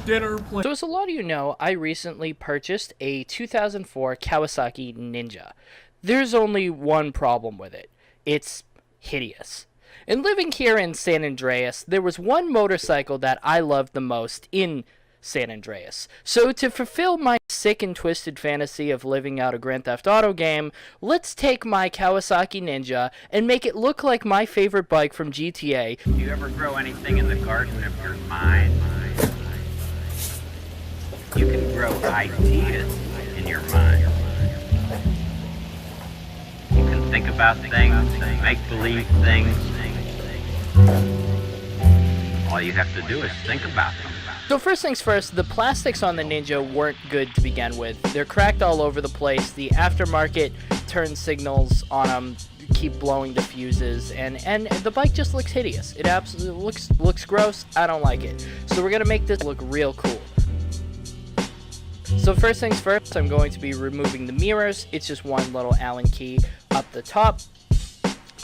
dinner plate. So as a lot of you know, I recently purchased a 2004 Kawasaki Ninja. There's only one problem with it. It's hideous. And living here in San Andreas, there was one motorcycle that I loved the most in San Andreas. So to fulfill my sick and twisted fantasy of living out a Grand Theft Auto game, let's take my Kawasaki Ninja and make it look like my favorite bike from GTA. Do you ever grow anything in the garden of your mind? You can grow ideas in your mind. You can think about things, make believe things. All you have to do is think about them. So first things first, the plastics on the Ninja weren't good to begin with. They're cracked all over the place. The aftermarket turn signals on them keep blowing the fuses, and the bike just looks hideous. It absolutely looks gross. I don't like it. So we're gonna make this look real cool. So first things first, I'm going to be removing the mirrors. It's just one little Allen key up the top.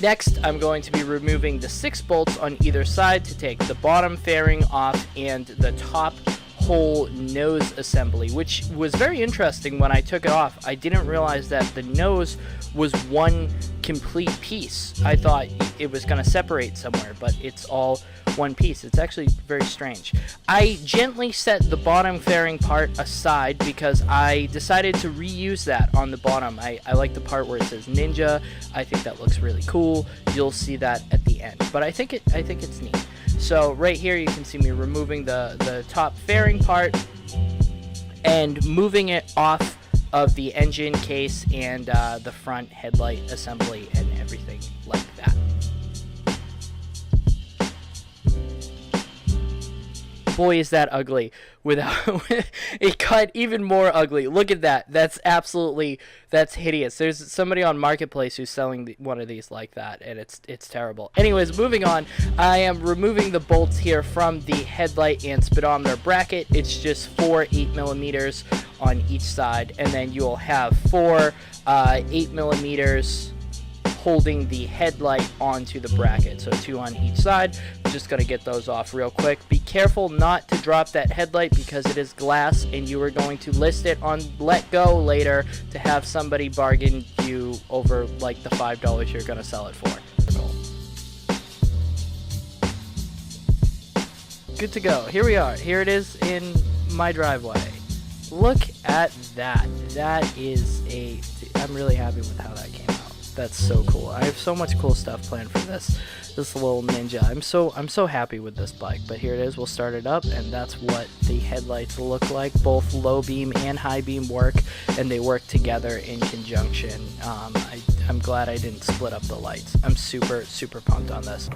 Next, I'm going to be removing the 6 bolts on either side to take the bottom fairing off and the top whole nose assembly, which was very interesting when I took it off. I didn't realize that the nose was one complete piece. I thought it was going to separate somewhere, but it's all one piece. It's actually very strange. I gently set the bottom fairing part aside because I decided to reuse that on the bottom. I like the part where it says Ninja. I think that looks really cool. You'll see that at the end, but I think it's neat. So right here you can see me removing the top fairing part and moving it off of the engine case and the front headlight assembly and everything like that. Boy, is that ugly. Without it got even more ugly. Look at that. That's hideous. There's somebody on Marketplace who's selling one of these like that, and it's terrible. Anyways, moving on. I am removing the bolts here from the headlight and speedometer bracket. It's just 4 8mm on each side, and then you'll have 4 8mm holding the headlight onto the bracket, so 2 on each side. Just gonna get those off real quick. Be careful not to drop that headlight because it is glass and you are going to list it on Let Go later to have somebody bargain you over like the $5 you're gonna sell it for. Good to go. Here we are. Here it is in my driveway. Look at that. I'm really happy with how that came out. That's so cool. I have so much cool stuff planned for this little Ninja. I'm so happy with this bike. But here it is. We'll start it up, and that's what the headlights look like. Both low beam and high beam work, and they work together in conjunction. I'm glad I didn't split up the lights. I'm super pumped on this.